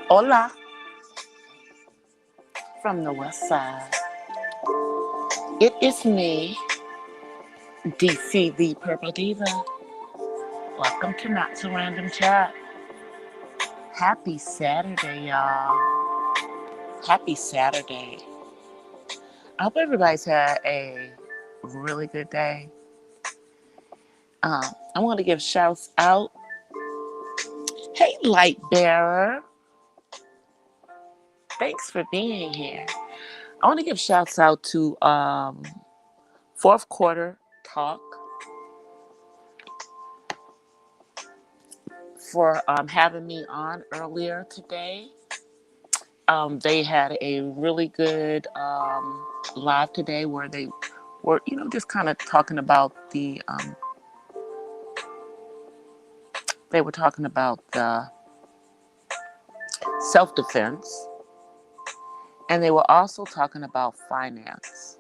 Hola from the west side. It is me, DC the Purple Diva. Welcome to Not So Random Chat. Happy Saturday, y'all. Happy Saturday. I hope everybody's had a really good day. I want to give shouts out. Hey, Light Bearer. Thanks for being here. I want to give shouts out to Fourth Quarter Talk for having me on earlier today. They had a really good live today where they were, just kind of talking about the self-defense, and they were also talking about finance.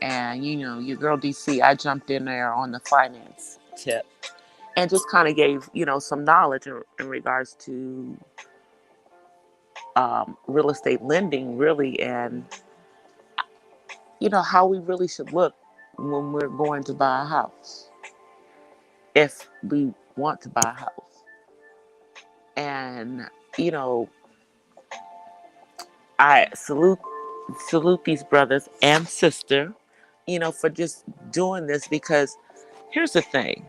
And your girl DC, I jumped in there on the finance tip and just kind of gave some knowledge in regards to real estate lending, really, and how we really should look when we're going to buy a house, if we want to buy a house. And I salute these brothers and sister, for just doing this, because here's the thing,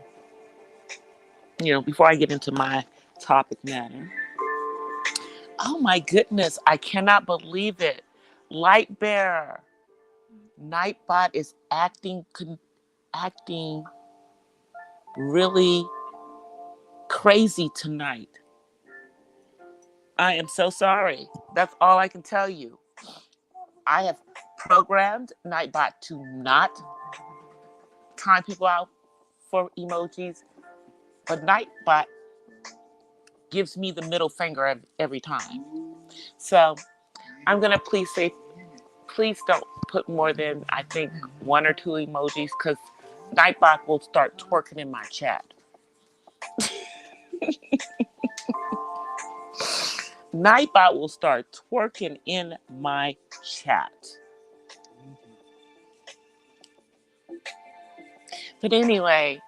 before I get into my topic matter. Oh my goodness, I cannot believe it. Light Bearer, Nightbot is acting really crazy tonight. I am so sorry. That's all I can tell you. I have programmed Nightbot to not time people out for emojis, but Nightbot gives me the middle finger every time. So I'm going to please don't put more than, I think, one or two emojis, because Nightbot will start twerking in my chat. Nightbot will start twerking in my chat. But anyway,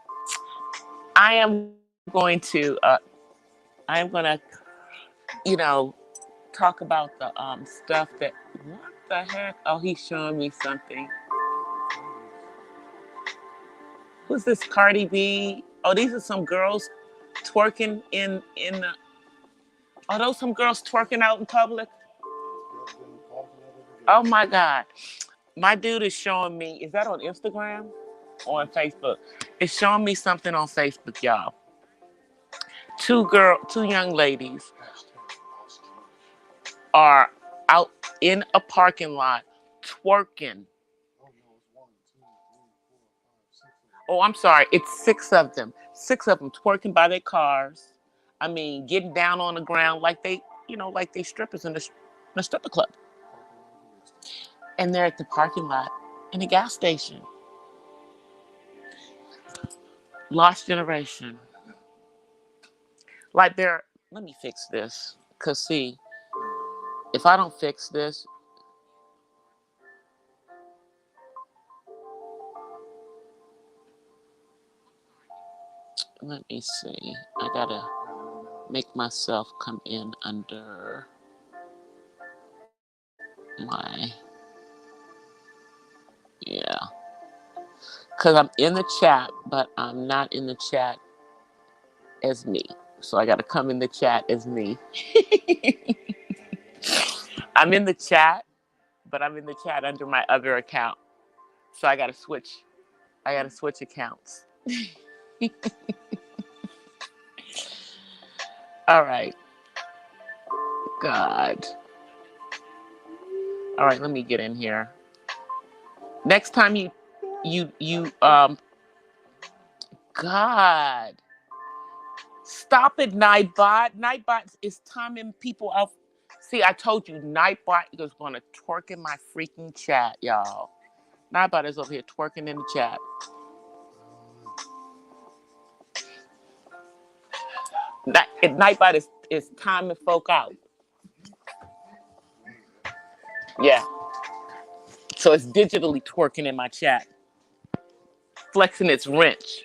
I am going to talk about the stuff that, what the heck? Oh, he's showing me something. Who's this, Cardi B? Oh, these are some girls twerking in the, are those some girls twerking out in public? Oh my God. My dude is showing me, is that on Instagram or on Facebook? It's showing me something on Facebook, y'all. Two young ladies are out in a parking lot twerking. Oh, I'm sorry. It's six of them. Six of them twerking by their cars. I mean, getting down on the ground like they strippers in the stripper club. And they're at the parking lot in a gas station. Lost generation. Like let me fix this. Because see, if I don't fix this, let me see. I gotta make myself come in under my, yeah. Because I'm in the chat, but I'm not in the chat as me. So I gotta come in the chat as me. I'm in the chat, but I'm in the chat under my other account. So I gotta switch accounts. All right. God. All right, let me get in here. Next time you God. Stop it, Nightbot. Nightbot is timing people out. See, I told you, Nightbot is going to twerk in my freaking chat, y'all. Nightbot is over here twerking in the chat. Nightbot is timing folk out. Yeah. So it's digitally twerking in my chat. Flexing its wrench.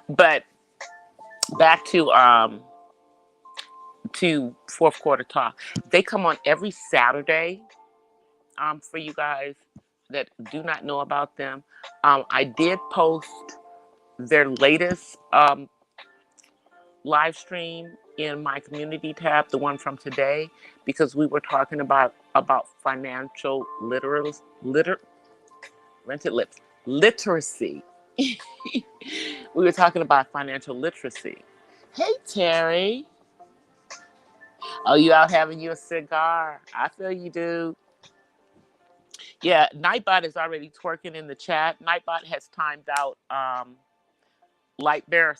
But back to fourth quarter talk. They come on every Saturday. For you guys that do not know about them, I did post their latest live stream in my community tab, the one from today, because we were talking about financial literacy. We were talking about financial literacy. Hey, Terry. Oh, you out having you a cigar? I feel you, dude. Yeah, Nightbot is already twerking in the chat. Nightbot has timed out Lightbearer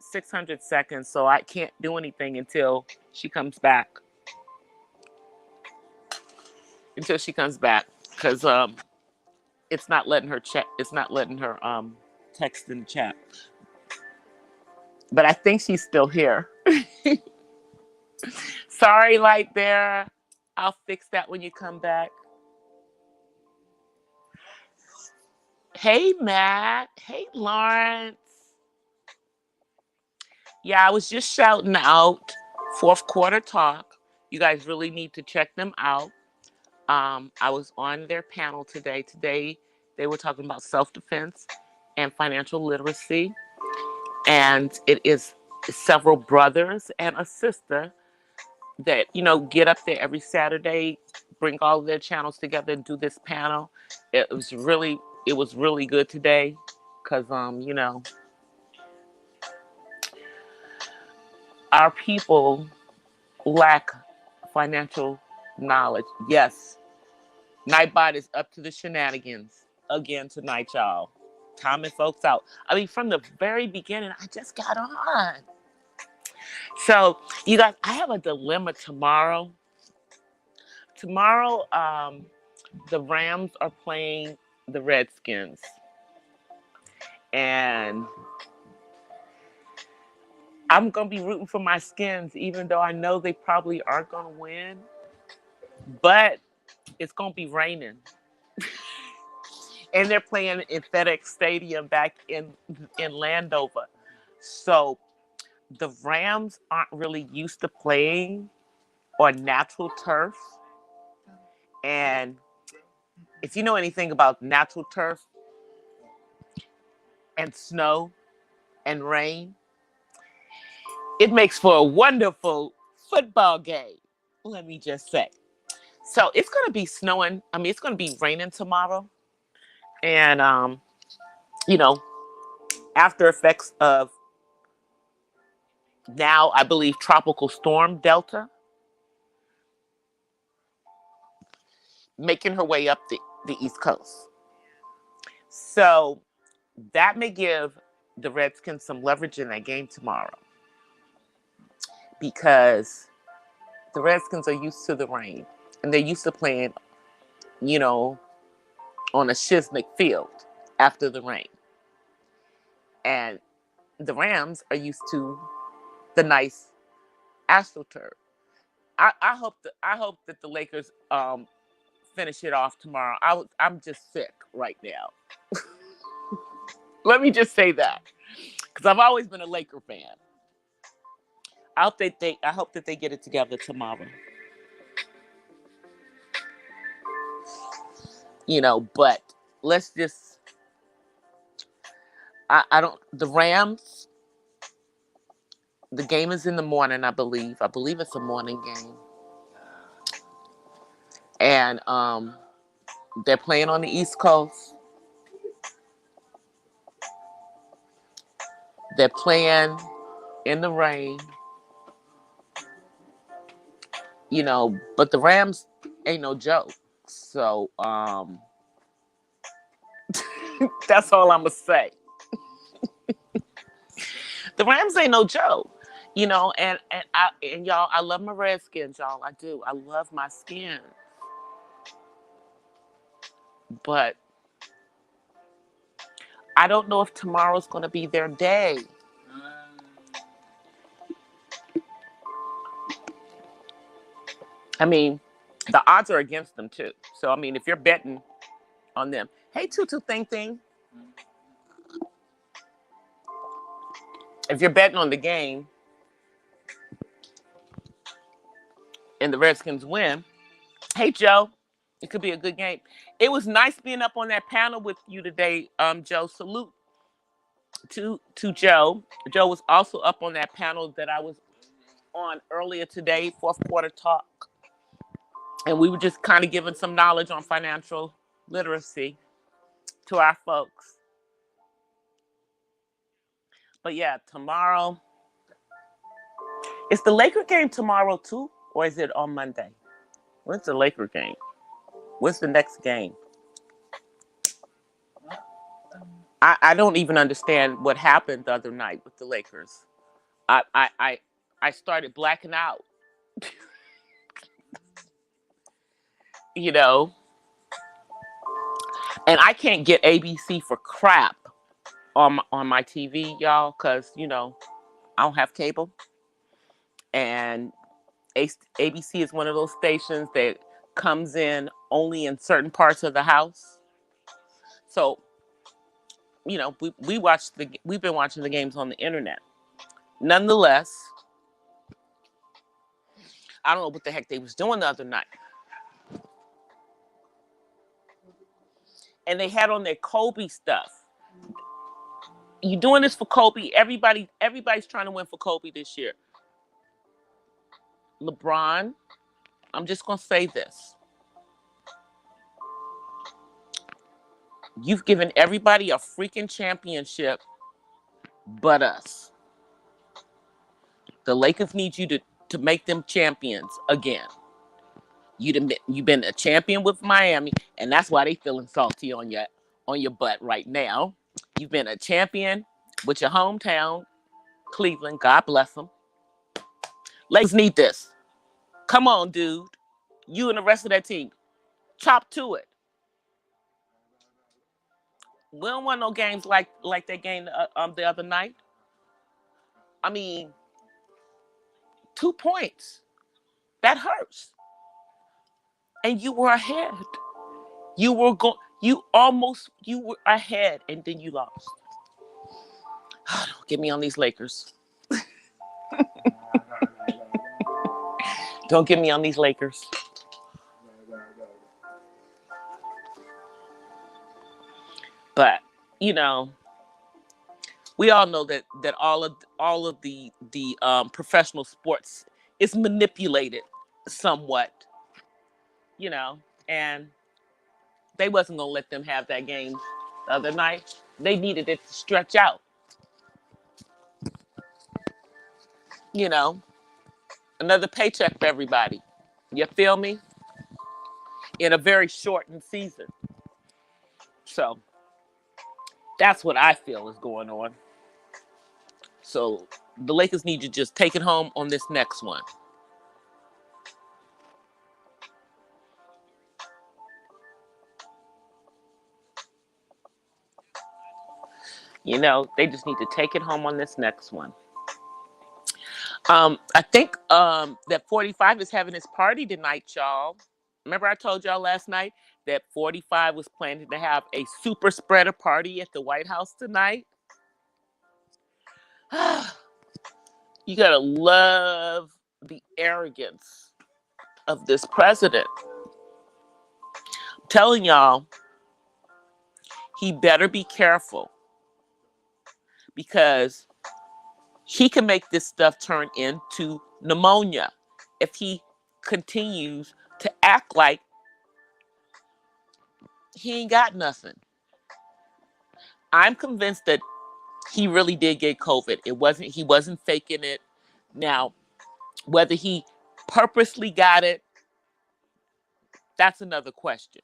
600 seconds, so I can't do anything until she comes back. Because it's not letting her chat. It's not letting her text in the chat. But I think she's still here. Sorry, Lightbearer. I'll fix that when you come back. Hey, Matt. Hey, Lawrence. Yeah, I was just shouting out fourth quarter talk. You guys really need to check them out. I was on their panel today. Today, they were talking about self-defense and financial literacy. And it is several brothers and a sister that, get up there every Saturday, bring all of their channels together and do this panel. It was really good today because, our people lack financial knowledge. Yes, Nightbot is up to the shenanigans again tonight, y'all. Timing folks out. I mean, from the very beginning, I just got on. So, you guys, I have a dilemma tomorrow. Tomorrow, the Rams are playing the Redskins. And I'm going to be rooting for my Skins, even though I know they probably aren't going to win. But it's going to be raining. And they're playing in FedEx Stadium back in Landover. So the Rams aren't really used to playing on natural turf. And if you know anything about natural turf and snow and rain, it makes for a wonderful football game, let me just say. So it's going to be snowing. I mean, it's going to be raining tomorrow. And, after effects of now, I believe, Tropical Storm Delta making her way up the East Coast. So that may give the Redskins some leverage in that game tomorrow because the Redskins are used to the rain and they're used to playing, on a Shiznick field after the rain. And the Rams are used to the nice AstroTurf. I hope that the Lakers finish it off tomorrow. I'm just sick right now. Let me just say that because I've always been a Laker fan. I hope that they get it together tomorrow. But let's just. I don't. The Rams. The game is in the morning, I believe. I believe it's a morning game. And they're playing on the East Coast. They're playing in the rain. But the Rams ain't no joke. So That's all I'm going to say. The Rams ain't no joke. You know, and y'all, I love my Redskins, y'all. I do. I love my skin. But I don't know if tomorrow's going to be their day. I mean, the odds are against them too. So I mean, if you're betting on them, hey, Tutu Thing Thing, if you're betting on the game and the Redskins win, hey Joe, it could be a good game. It was nice being up on that panel with you today, Joe. Salute to Joe. Joe was also up on that panel that I was on earlier today, fourth quarter talk. And we were just kind of giving some knowledge on financial literacy to our folks. But yeah, tomorrow. Is the Laker game tomorrow too? Or is it on Monday? When's the Laker game? What's the next game? I don't even understand what happened the other night with the Lakers. I started blacking out. You know, and I can't get ABC for crap on my TV, y'all, because you know I don't have cable, and ABC is one of those stations that comes in only in certain parts of the house. So, you know, we've been watching the games on the internet. Nonetheless, I don't know what the heck they was doing the other night. And they had on their Kobe stuff. You doing this for Kobe? Everybody's trying to win for Kobe this year. LeBron, I'm just gonna say this. You've given everybody a freaking championship but us. The Lakers need you to make them champions again. You've been a champion with Miami, and that's why they feeling salty on your butt right now. You've been a champion with your hometown, Cleveland. God bless them. Lakers need this. Come on, dude. You and the rest of that team, chop to it. We don't want no games like that game the other night. I mean, 2 points. That hurts. And you were ahead. You were ahead, and then you lost. Don't get me on these Lakers. Don't get me on these Lakers. But you know, we all know that all of the professional sports is manipulated somewhat. You know, and they wasn't gonna let them have that game the other night. They needed it to stretch out. You know, another paycheck for everybody. You feel me? In a very shortened season. So that's what I feel is going on. So the Lakers need to just take it home on this next one. You know, they just need to take it home on this next one. I think that 45 is having his party tonight, y'all. Remember I told y'all last night that 45 was planning to have a super spreader party at the White House tonight? You gotta love the arrogance of this president. I'm telling y'all, he better be careful, because he can make this stuff turn into pneumonia if he continues to act like he ain't got nothing. I'm convinced that he really did get COVID. He wasn't faking it. Now, whether he purposely got it, that's another question.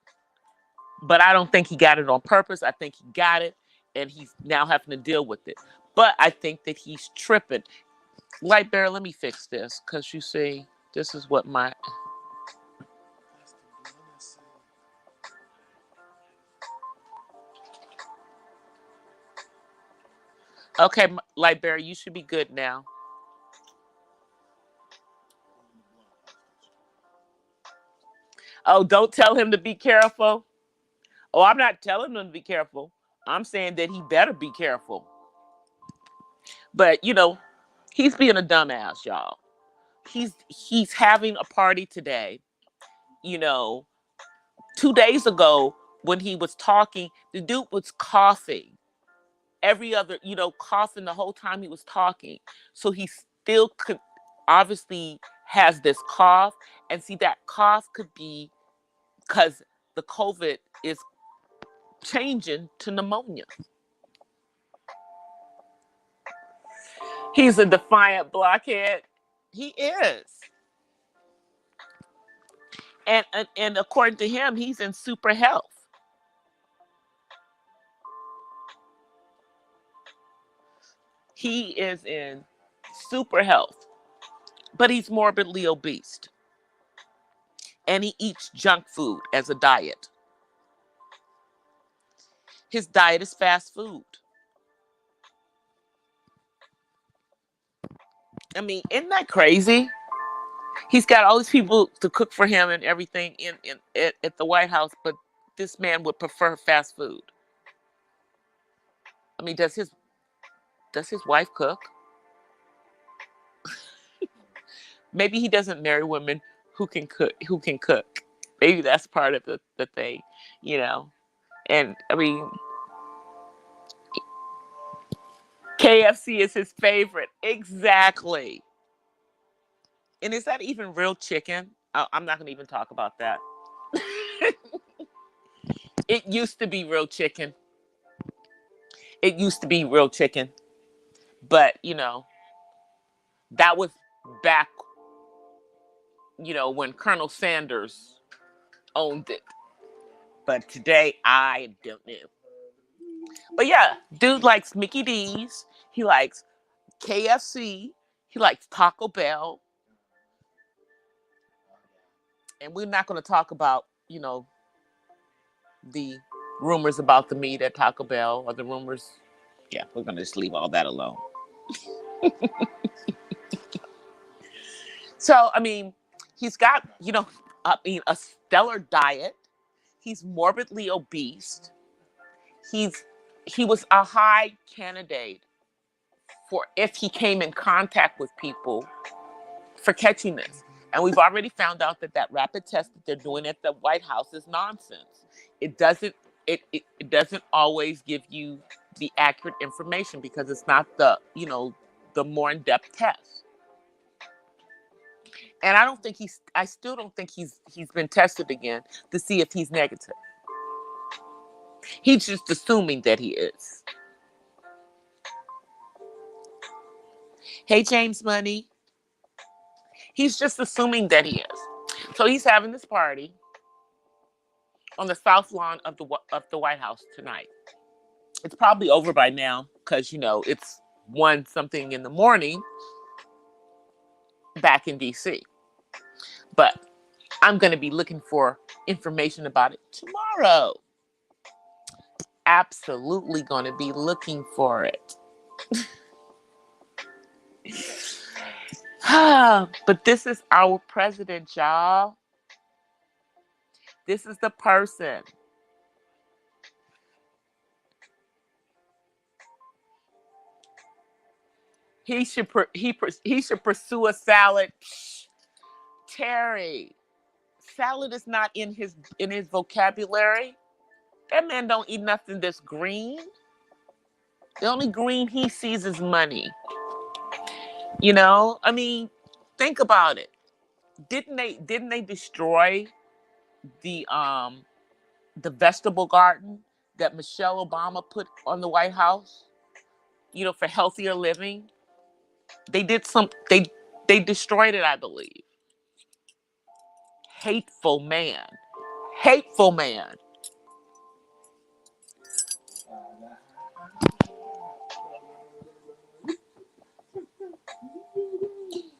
But I don't think he got it on purpose. I think he got it, and he's now having to deal with it. But I think that he's tripping. Lightbearer, let me fix this, because you see, this is what my... Okay, Lightbearer, you should be good now. Oh, don't tell him to be careful. Oh, I'm not telling him to be careful. I'm saying that he better be careful. But, he's being a dumbass, y'all. He's having a party today. 2 days ago when he was talking, the dude was coughing. Every other, coughing the whole time he was talking. So he still could obviously has this cough. And see, that cough could be because the COVID is changing to pneumonia. He's a defiant blockhead. He is. And according to him, he's in super health. He is in super health. But he's morbidly obese. And he eats junk food as a diet. His diet is fast food. I mean, isn't that crazy? He's got all these people to cook for him and everything at the White House, but this man would prefer fast food. I mean, does his wife cook? Maybe he doesn't marry women who can cook. Maybe that's part of the thing, And I mean, KFC is his favorite. Exactly. And is that even real chicken? I'm not going to even talk about that. It used to be real chicken. It used to be real chicken. But, that was back, when Colonel Sanders owned it. But today, I don't know. But yeah, dude likes Mickey D's. He likes KFC. He likes Taco Bell. And we're not going to talk about, the rumors about the meat at Taco Bell or the rumors. Yeah, we're going to just leave all that alone. So, I mean, he's got, a stellar diet. He's morbidly obese. He was a high candidate for if he came in contact with people for catching this. And we've already found out that rapid test that they're doing at the White House is nonsense. It doesn't always give you the accurate information because it's not the more in-depth test. And I still don't think he's been tested again to see if he's negative. He's just assuming that he is. Hey, James Money. He's just assuming that he is. So he's having this party on the south lawn of the White House tonight. It's probably over by now because, it's 1-something in the morning back in DC. But I'm going to be looking for information about it tomorrow. Absolutely going to be looking for it. But this is our president, y'all. This is the person. He should pursue a salad. Terry, salad is not in his vocabulary. That man don't eat nothing that's green. The only green he sees is money. I mean, think about it. Didn't they destroy the vegetable garden that Michelle Obama put on the White House? For healthier living. They destroyed it, I believe. Hateful man. Hateful man.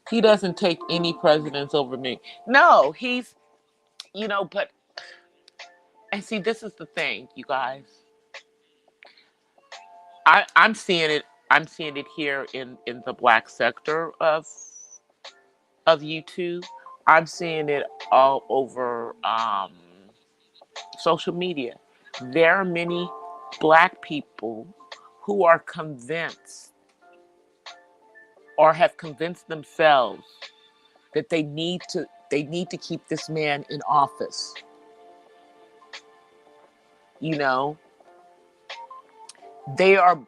He doesn't take any precedence over me. No, he's, but, and see, this is the thing, you guys. I'm seeing it. I'm seeing it here in the black sector of YouTube. I'm seeing it all over social media. There are many black people who are convinced or have convinced themselves that they need to keep this man in office. You know, they are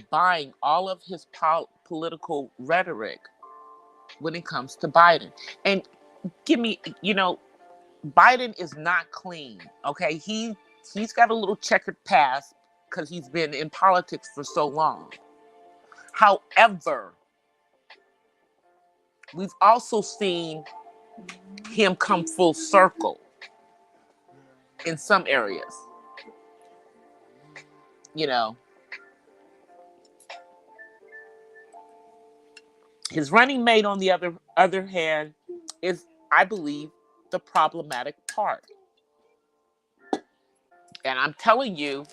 buying all of his political rhetoric when it comes to Biden. And give me, Biden is not clean. Okay, he's got a little checkered past because he's been in politics for so long. However, we've also seen him come full circle in some areas. You know, his running mate, on the other hand, is, I believe, the problematic part. And I'm telling you,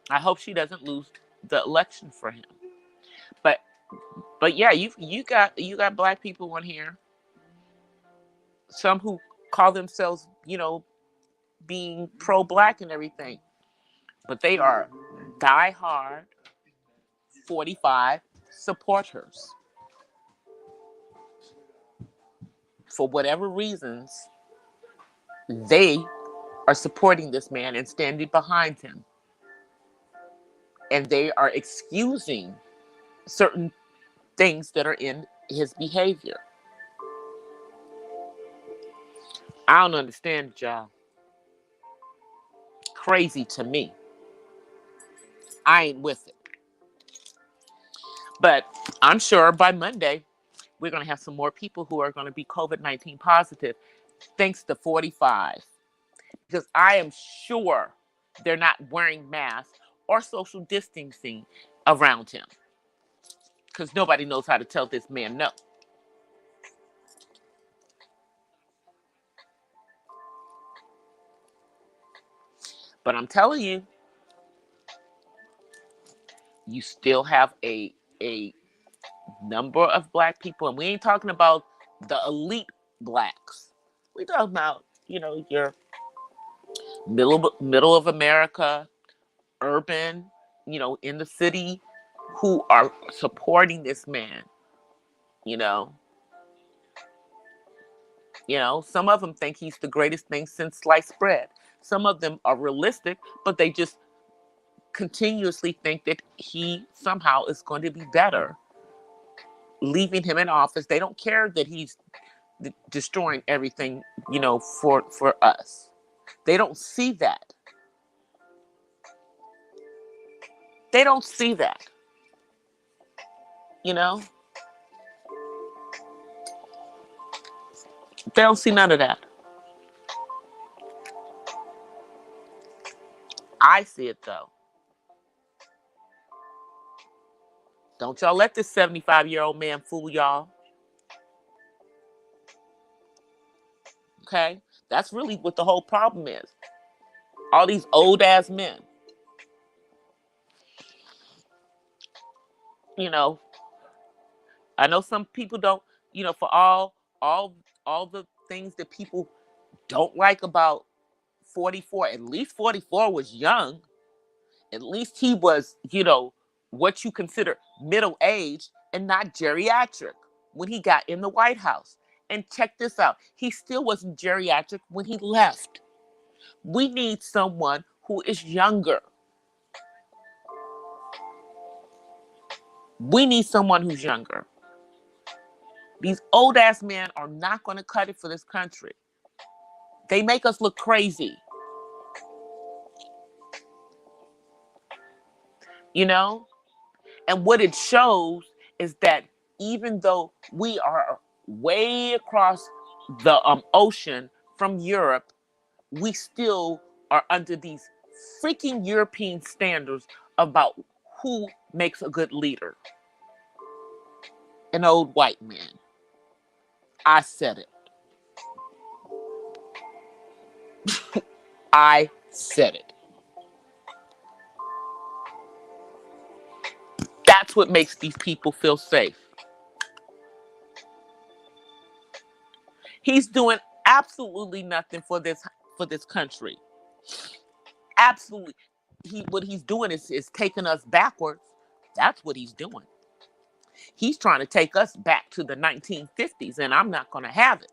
I hope she doesn't lose the election for him. But yeah, you got black people on here, some who call themselves, being pro-black and everything, but they are die-hard 45 supporters. For whatever reasons, they are supporting this man and standing behind him. And they are excusing certain things that are in his behavior. I don't understand it, y'all. Crazy to me. I ain't with it. But I'm sure by Monday, we're going to have some more people who are going to be COVID-19 positive, thanks to 45. Because I am sure they're not wearing masks or social distancing around him. Because nobody knows how to tell this man no. But I'm telling you, you still have a number of black people, and we ain't talking about the elite blacks. We talking about, your middle of America, urban, in the city, who are supporting this man. You know, some of them think he's the greatest thing since sliced bread. Some of them are realistic, but they just continuously think that he somehow is going to be better leaving him in office. They don't care that he's destroying everything, for us. They don't see that. They don't see that. You know? They don't see none of that. I see it, though. Don't y'all let this 75-year-old man fool y'all. Okay? That's really what the whole problem is. All these old-ass men. You know, I know some people don't, for all the things that people don't like about 44, at least 44 was young. At least he was, what you consider middle age and not geriatric when he got in the White House. And check this out. He still wasn't geriatric when he left. We need someone who is younger. We need someone who's younger. These old ass men are not going to cut it for this country. They make us look crazy. And what it shows is that even though we are way across the ocean from Europe, we still are under these freaking European standards about who makes a good leader. an old white man. I said it. I said it. That's what makes these people feel safe. He's doing absolutely nothing for this country. Absolutely. What he's doing is taking us backwards. That's what he's doing. He's trying to take us back to the 1950s, and I'm not going to have it.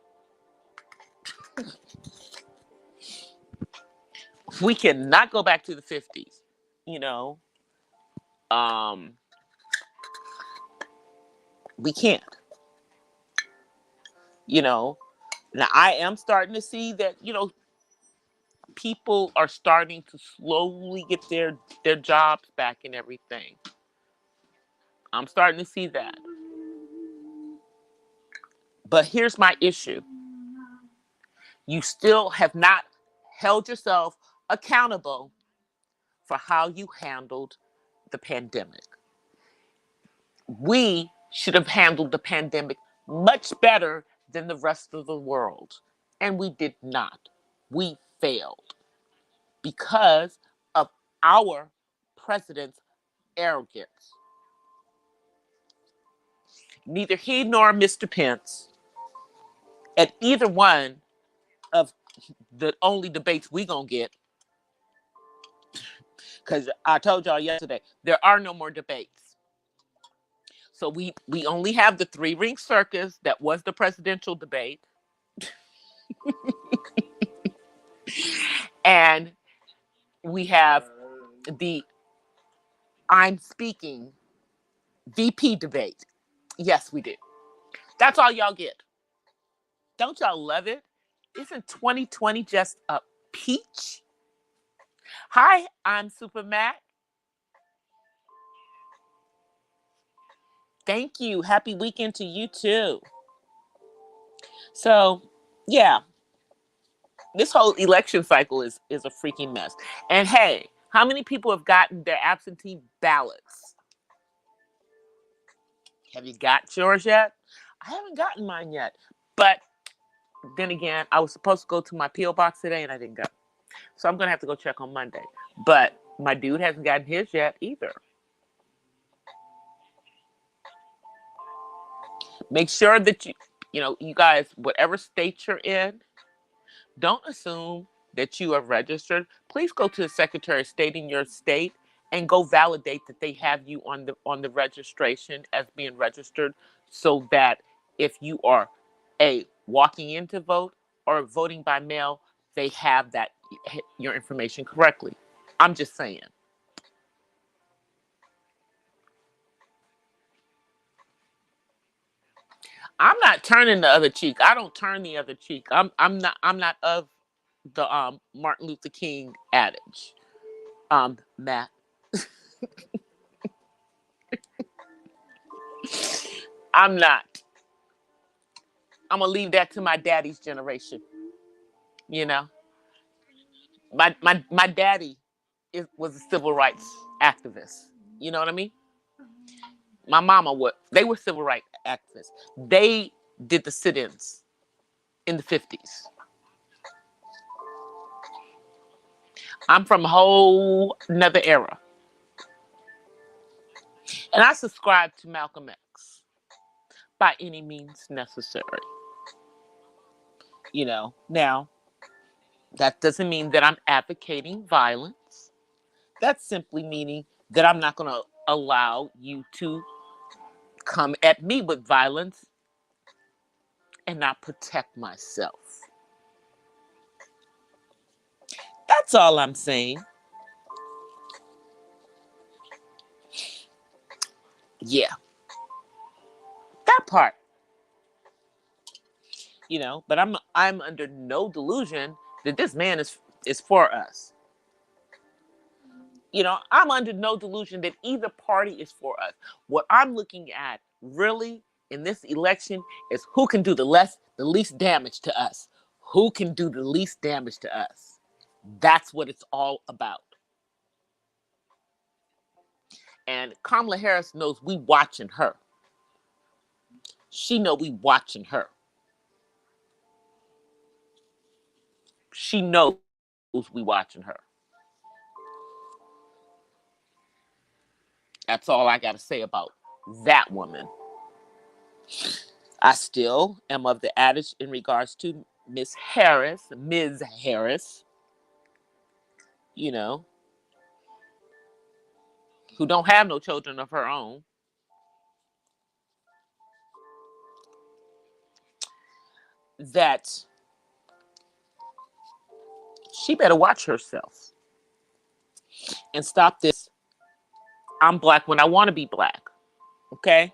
We cannot go back to the 50s. You know, we can't. You know, now I am starting to see that, people are starting to slowly get their jobs back and everything. I'm starting to see that. But here's my issue. You still have not held yourself accountable for how you handled the pandemic. We should have handled the pandemic much better than the rest of the world. And we did not. We failed because of our president's arrogance. Neither he nor Mr. Pence at either one of the only debates we gonna get, because I told y'all yesterday, there are no more debates. So we only have the 3-ring circus that was the presidential debate. And we have the I'm speaking VP debate. Yes, we did. That's all y'all get. Don't y'all love it? Isn't 2020 just a peach? Hi, I'm Super Mac. Thank you. Happy weekend to you too. So, yeah, this whole election cycle is a freaking mess. And hey, how many people have gotten their absentee ballots? Have you got yours yet? I haven't gotten mine yet. But then again, I was supposed to go to my P.O. box today and I didn't go. So I'm going to have to go check on Monday. But my dude hasn't gotten his yet either. Make sure that you guys, whatever state you're in, don't assume that you are registered. Please go to the Secretary of State in your state and go validate that they have you on the registration as being registered, so that if you are walking in to vote or voting by mail, they have that your information correctly. I'm just saying. I'm not turning the other cheek. I don't turn the other cheek. I'm not of the Martin Luther King adage. Matt. I'm not. I'm gonna leave that to my daddy's generation. You know, my daddy was a civil rights activist. You know what I mean? My mama they were civil rights activists. They did the sit-ins in the 50s. I'm from a whole another era. And I subscribe to Malcolm X by any means necessary. Now, that doesn't mean that I'm advocating violence. That's simply meaning that I'm not going to allow you to come at me with violence and not protect myself. That's all I'm saying. Yeah. That part. But I'm under no delusion that this man is for us. I'm under no delusion that either party is for us. What I'm looking at really in this election is who can do the least damage to us. Who can do the least damage to us? That's what it's all about. And Kamala Harris knows we watching her. She know we watching her. She knows we watching her. That's all I got to say about that woman. I still am of the adage in regards to Ms. Harris, you know, who don't have no children of her own, that she better watch herself and stop this. I'm black when I want to be black. Okay?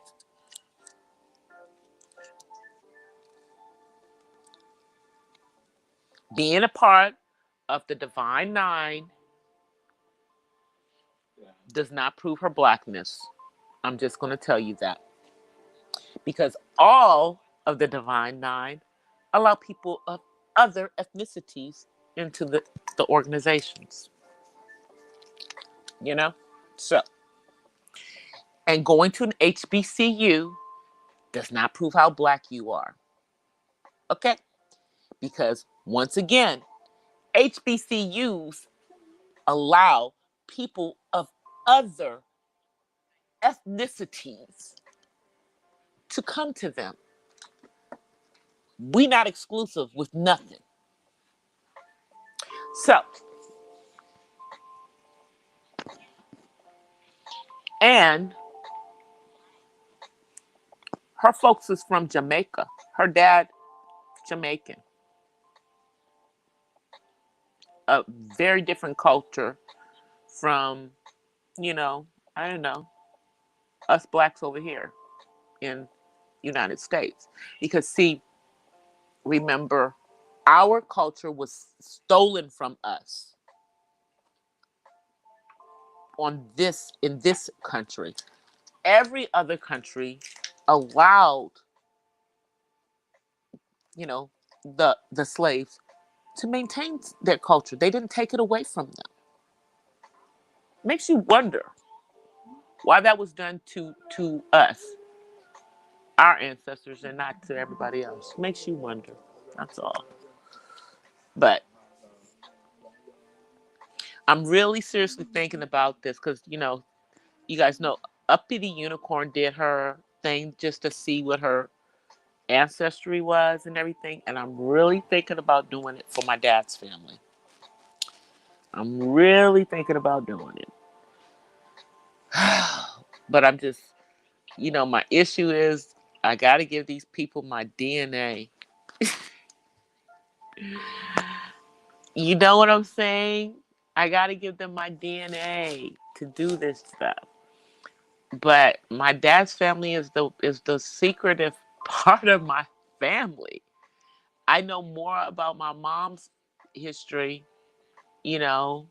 Being a part of the Divine Nine does not prove her blackness. I'm just going to tell you that. Because all of the Divine Nine allow people of other ethnicities into the organizations. You know? So, and going to an HBCU does not prove how black you are. Okay? Because once again, HBCUs allow people of other ethnicities to come to them. We not exclusive with nothing. So, and her folks is from Jamaica. Her dad, Jamaican. A very different culture from, I don't know, us blacks over here in United States. Because see, remember, our culture was stolen from us in this country. Every other country allowed, the slaves to maintain their culture. They didn't take it away from them. Makes you wonder why that was done to us, our ancestors, and not to everybody else. Makes you wonder. That's all. But I'm really seriously thinking about this because, you guys know Uppy the Unicorn did her thing just to see what her ancestry was and everything. And I'm really thinking about doing it for my dad's family. I'm really thinking about doing it. But I'm just, my issue is I got to give these people my DNA. You know what I'm saying? I got to give them my DNA to do this stuff. But my dad's family is the secretive part of my family. I know more about my mom's history, than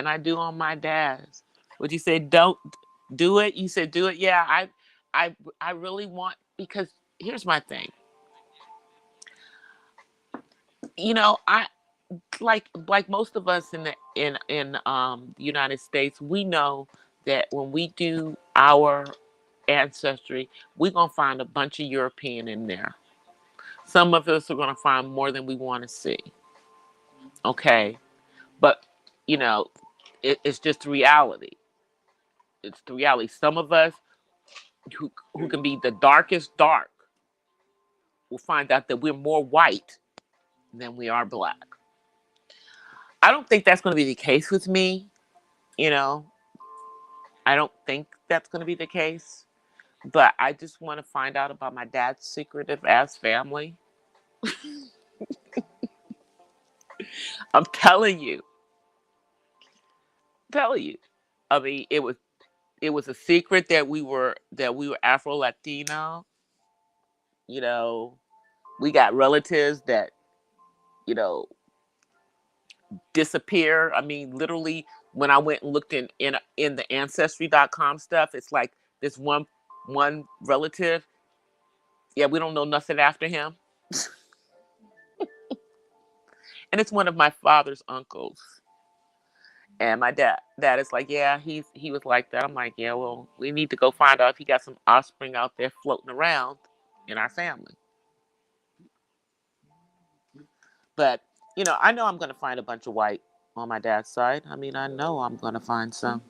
I do on my dad's. What you said, don't do it. You said do it. Yeah, I really want, because here's my thing. I like most of us in the United States, we know that when we do our ancestry, we're gonna find a bunch of European in there. Some of us are gonna find more than we want to see. Okay, but it's just reality. It's the reality. Some of us who can be the darkest dark will find out that we're more white than we are black. I don't think that's going to be the case with me. You know, I don't think that's going to be the case. But I just want to find out about my dad's secretive ass family. I'm telling you. I mean, it was a secret that we were Afro Latino. You know, we got relatives that you know disappear. I mean, literally, when I went and looked in the ancestry.com stuff, it's like this one relative. Yeah, we don't know nothing after him, and it's one of my father's uncles. And my dad is like, yeah, he was like that. I'm like, yeah, well, we need to go find out if he got some offspring out there floating around in our family. But, I know I'm going to find a bunch of white on my dad's side. I mean, I know I'm going to find some.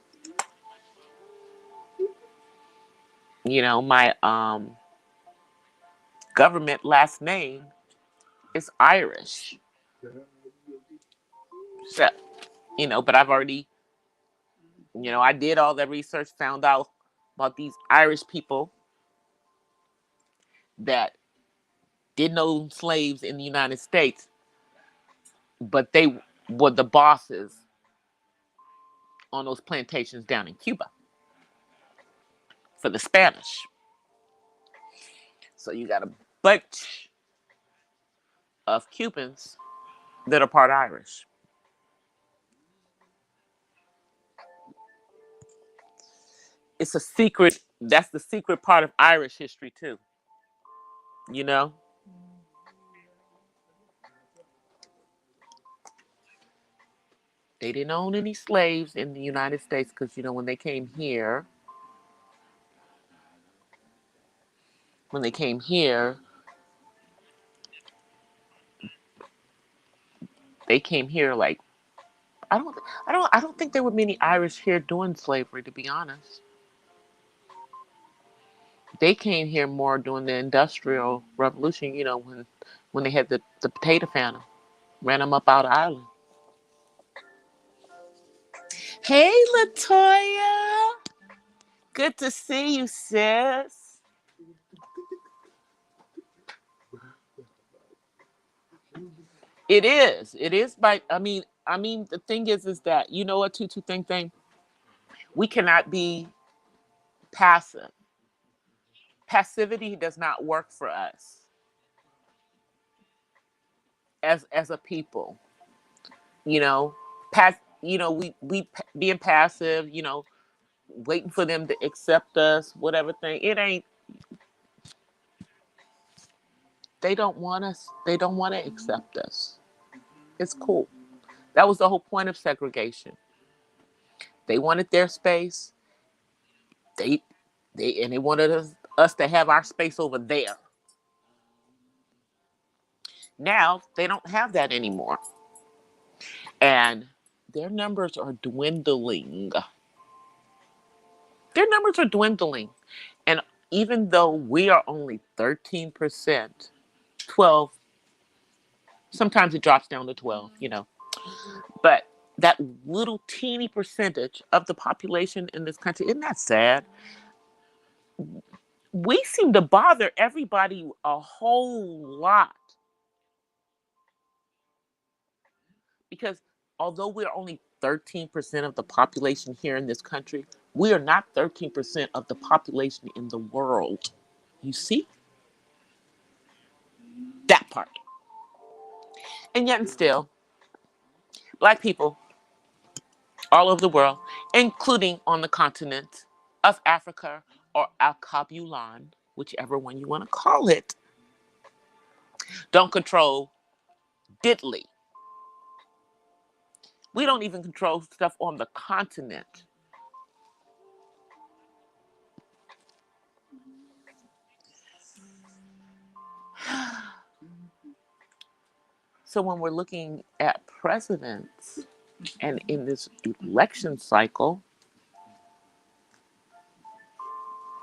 My government last name is Irish. So, but I've already, I did all the research, found out about these Irish people that didn't own slaves in the United States, but they were the bosses on those plantations down in Cuba for the Spanish. So you got a bunch of Cubans that are part Irish. It's a secret. That's the secret part of Irish history too. You know? They didn't own any slaves in the United States because, when they came here, they came here like, I don't think there were many Irish here doing slavery, to be honest. They came here more during the Industrial Revolution, when they had the potato famine, ran them up out of Ireland. Hey, Latoya. Good to see you, sis. It is. It is I mean, the thing is that, you know what, Tutu thing? We cannot be passive. Passivity does not work for us as a people. You know, we being passive, waiting for them to accept us, whatever thing. It ain't. They don't want us. They don't want to accept us. It's cool. That was the whole point of segregation. They wanted their space. They they wanted us to have our space over there. Now they don't have that anymore. And their numbers are dwindling. Their numbers are dwindling. And even though we are only 13%, 12, sometimes it drops down to 12. But that little teeny percentage of the population in this country, isn't that sad? We seem to bother everybody a whole lot. Because although we're only 13% of the population here in this country, we are not 13% of the population in the world. You see? That part. And yet and still, Black people all over the world, including on the continent of Africa or Al-Kabulan, whichever one you want to call it, don't control diddly. We don't even control stuff on the continent. So when we're looking at presidents and in this election cycle,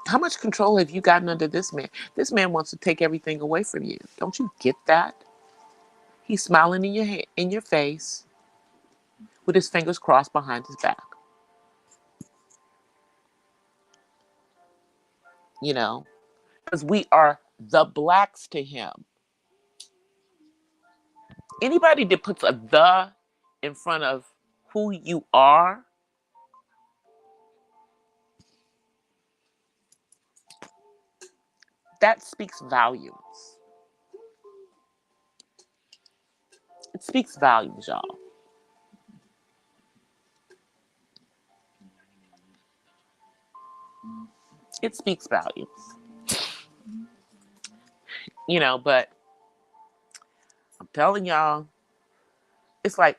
how much control have you gotten under this man? This man wants to take everything away from you. Don't you get that? He's smiling in your face with his fingers crossed behind his back. Because we are the blacks to him. Anybody that puts a "the" in front of who you are, that speaks volumes. It speaks volumes, y'all. It speaks volumes. But I'm telling y'all, it's like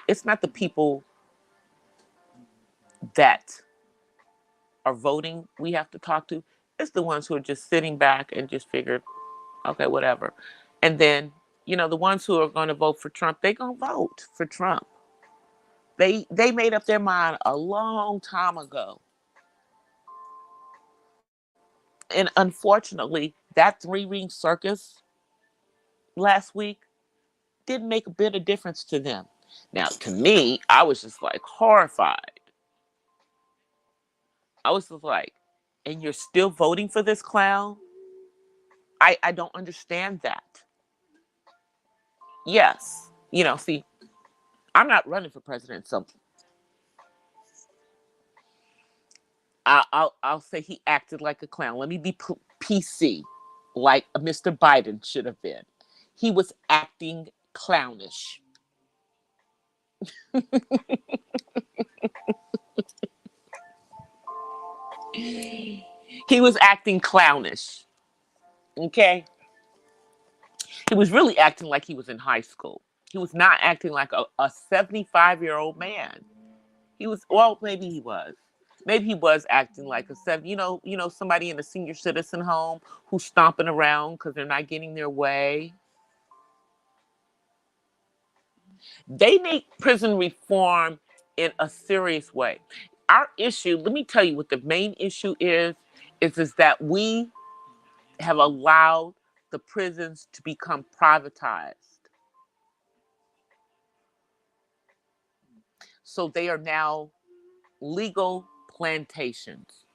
it's not the people that are voting we have to talk to. It's the ones who are just sitting back and just figured, okay, whatever. And then, the ones who are going to vote for Trump, they going to vote for Trump. They made up their mind a long time ago. And unfortunately, that three-ring circus last week didn't make a bit of difference to them. Now, to me, I was just like horrified. I was just like, and you're still voting for this clown? I don't understand that. Yes. See, I'm not running for president, so I'll say he acted like a clown. Let me be PC, like Mr. Biden should have been. He was acting clownish. He was acting clownish. Okay? He was really acting like he was in high school. He was not acting like a 75-year-old man. He was, well, maybe he was. Maybe he was acting like a somebody in a senior citizen home who's stomping around because they're not getting their way. They need prison reform in a serious way. Our issue, let me tell you what the main issue is that we have allowed the prisons to become privatized. So they are now legal plantations.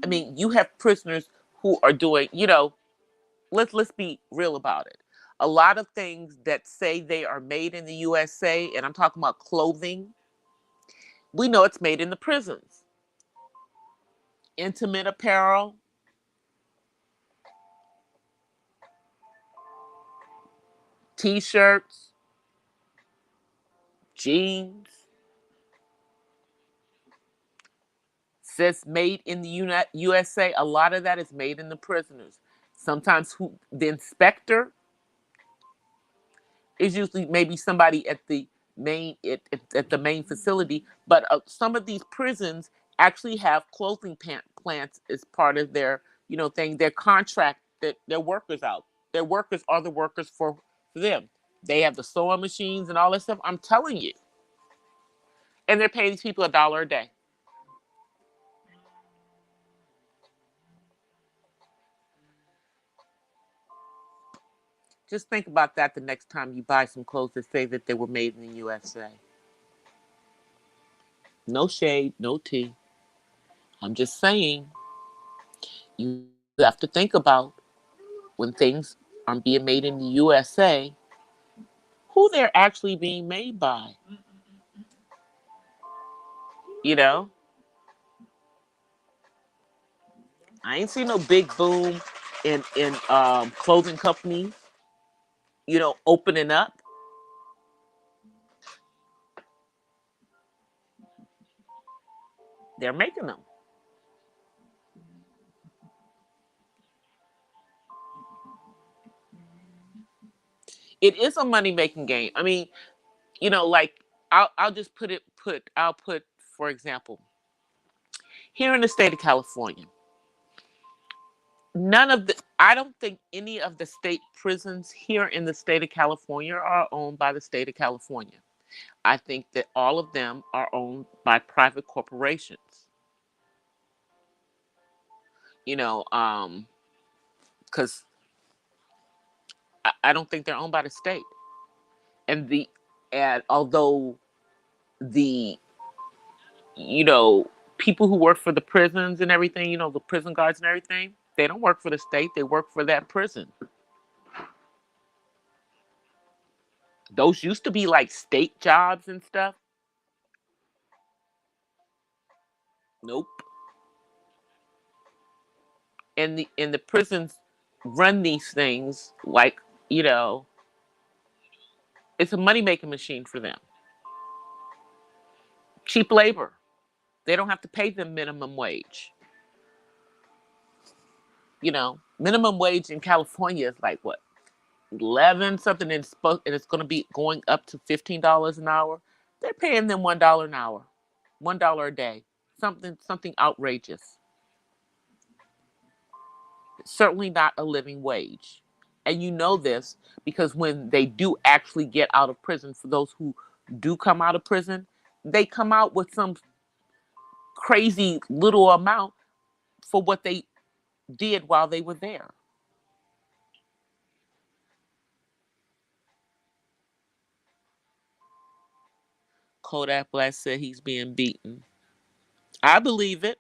I mean, you have prisoners who are doing, let's be real about it. A lot of things that say they are made in the USA, and I'm talking about clothing, we know it's made in the prisons. Intimate apparel, t-shirts, jeans, says made in the USA. A lot of that is made in the prisoners. Sometimes the inspector is usually maybe somebody at the at the main facility, but some of these prisons actually have clothing plants as part of their thing. Their contract that their workers out. Their workers are the workers for them. They have the sewing machines and all that stuff. I'm telling you, and they're paying these people $1 a day. Just think about that the next time you buy some clothes that say that they were made in the USA. No shade, no tea. I'm just saying, you have to think about when things are being made in the USA, who they're actually being made by. I ain't seen no big boom in clothing companies, opening up. They're making them. It is a money making game. I mean, like I'll just I'll put, for example, here in the state of California, I don't think any of the state prisons here in the state of California are owned by the state of California. I think that all of them are owned by private corporations. Because I don't think they're owned by the state. And although the people who work for the prisons and everything, the prison guards and everything, they don't work for the state. They work for that prison. Those used to be like state jobs and stuff. Nope. And the prisons run these things like, it's a money making machine for them. Cheap labor. They don't have to pay them minimum wage. Minimum wage in California is like what? 11 something, and it's going to be going up to $15 an hour. They're paying them $1 an hour, $1 a day, something outrageous. Certainly not a living wage. And you know this because when they do actually get out of prison, for those who do come out of prison, they come out with some crazy little amount for what they did while they were there. Kodak Black said he's being beaten. I believe it.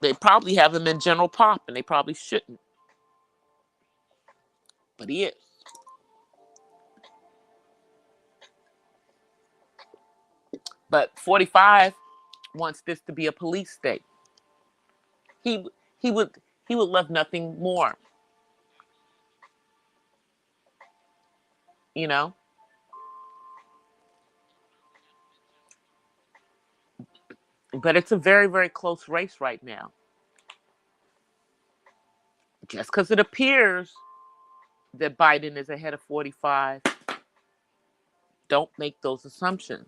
They probably have him in general pop, and they probably shouldn't. But he is. But 45 wants this to be a police state. He he would he would love nothing more. You know? But it's a very, very close race right now. Just because it appears that Biden is ahead of 45, don't make those assumptions.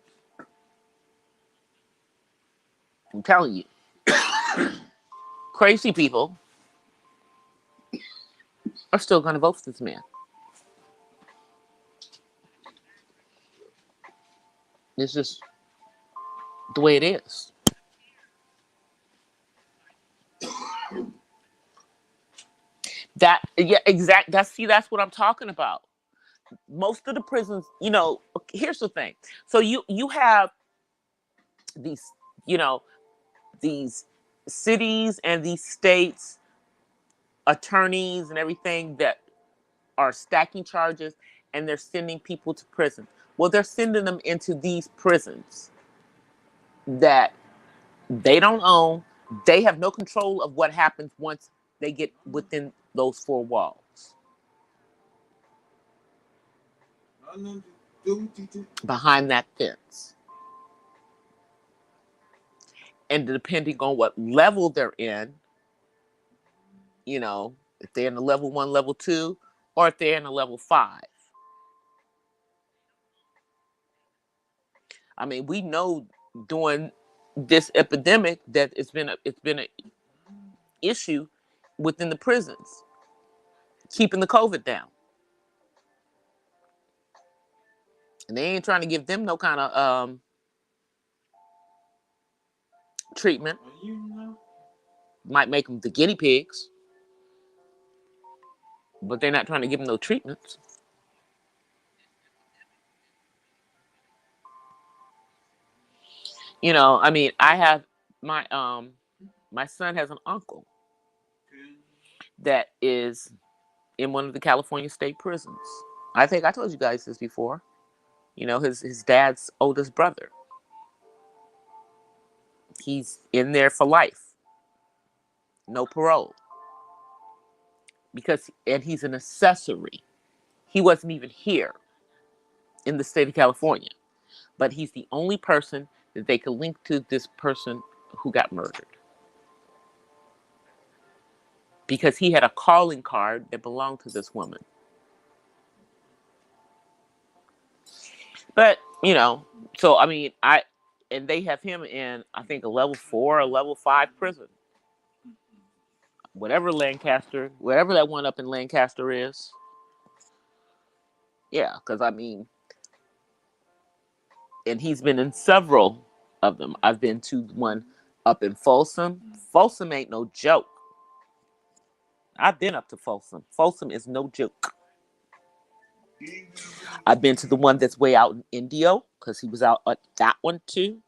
I'm telling you. Crazy people are still going to vote for this man. It's just the way it is. That's what I'm talking about. Most of the prisons, here's the thing. So you have these, these cities and these states attorneys and everything that are stacking charges, and they're sending people to prison. Well, they're sending them into these prisons that they don't own. They have no control of what happens once they get within those four walls. Behind that fence. And depending on what level they're in, if they're in the level 1, level 2, or if they're in a level 5. I mean, we know during this epidemic that it's been an issue within the prisons, keeping the COVID down. And they ain't trying to give them no kind of treatment. Might make them the guinea pigs, but they're not trying to give them no treatments. I mean, I have my son has an uncle that is in one of the California state prisons. I think I told you guys this before. His dad's oldest brother. He's in there for life. No parole. And he's an accessory. He wasn't even here in the state of California. But he's the only person that they could link to this person who got murdered. Because he had a calling card that belonged to this woman. But, so I mean, and they have him in, I think, a level 4 or level 5 prison. Whatever that one up in Lancaster is. Yeah, because I mean, and he's been in several of them. I've been to one up in Folsom. Folsom ain't no joke. I've been up to Folsom. Folsom is no joke. I've been to the one that's way out in Indio, because he was out at that one too.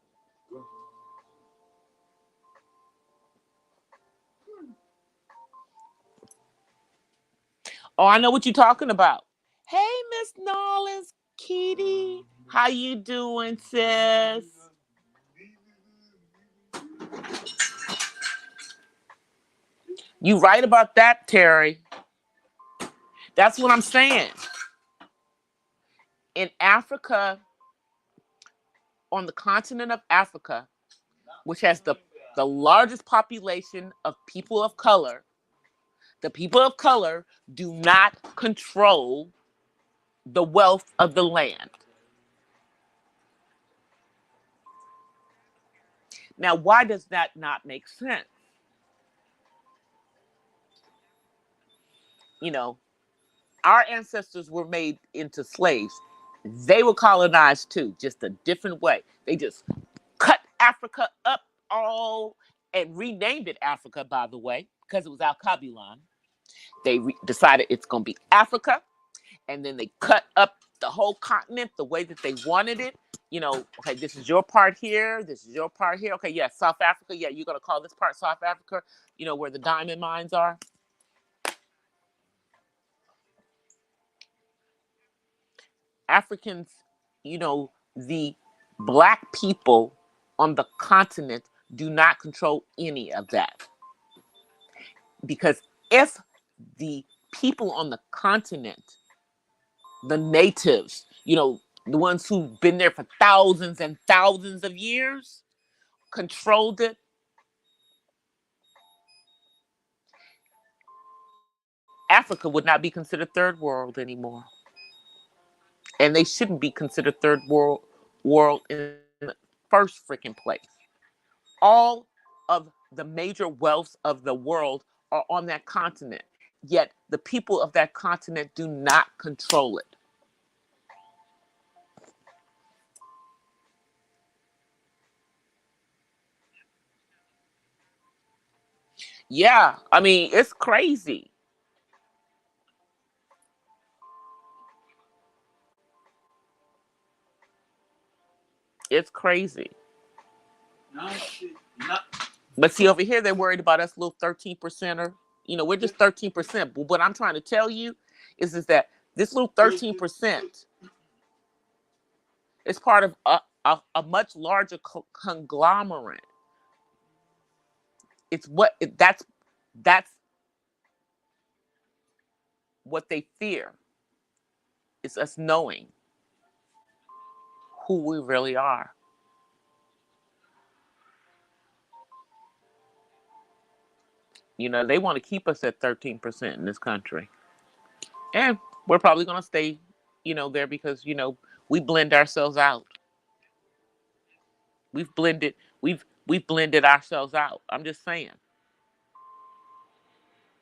Oh, I know what you're talking about. Hey, Miss Nollins, Kitty. How you doing, sis? You right about that, Terry. That's what I'm saying. In Africa, on the continent of Africa, which has the largest population of people of color, The people of color do not control the wealth of the land. Now, why does that not make sense? You know, our ancestors were made into slaves. They were colonized too, just a different way. They just cut Africa up all and renamed it Africa, by the way, because it was Al Kabilan. They decided it's going to be Africa, and then they cut up the whole continent the way that they wanted it. You know, okay, this is your part here. This is your part here. Okay, yeah, South Africa. Yeah, you're going to call this part South Africa, you know, where the diamond mines are. Africans, you know, the black people on the continent do not control any of that. Because if the people on the continent, the natives, you know, the ones who've been there for thousands and thousands of years, controlled it, Africa would not be considered third world anymore. And they shouldn't be considered third world in the first freaking place. All of the major wealths of the world are on that continent. Yet the people of that continent do not control it. Yeah, I mean, it's crazy. It's crazy. But see, over here, they're worried about us little 13%er. You know, we're just 13%. But what I'm trying to tell you is that this little 13% is part of a much larger conglomerate. It's what that's what they fear. It's us knowing who we really are. You know, they want to keep us at 13% in this country. And we're probably going to stay, you know, there because, you know, we blend ourselves out. We've blended we've blended ourselves out. I'm just saying,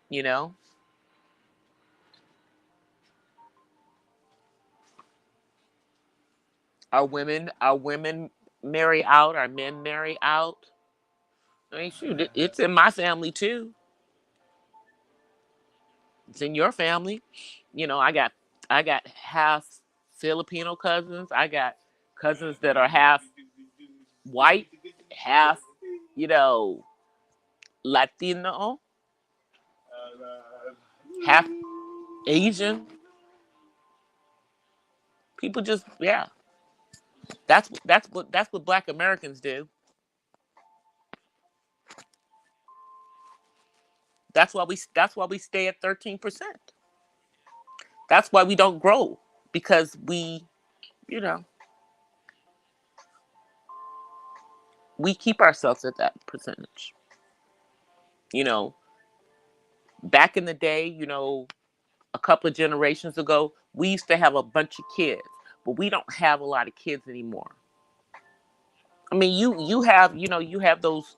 you know. Our women marry out, our men marry out. I mean, shoot, it's in my family too. It's in your family. You know, I got half Filipino cousins. I got cousins that are half white, half, you know, Latino, half Asian. People just, yeah. That's what Black Americans do. That's why we stay at 13%. That's why we don't grow, because you know, we keep ourselves at that percentage. You know, back in the day, you know, a couple of generations ago, we used to have a bunch of kids, but we don't have a lot of kids anymore. I mean, you have those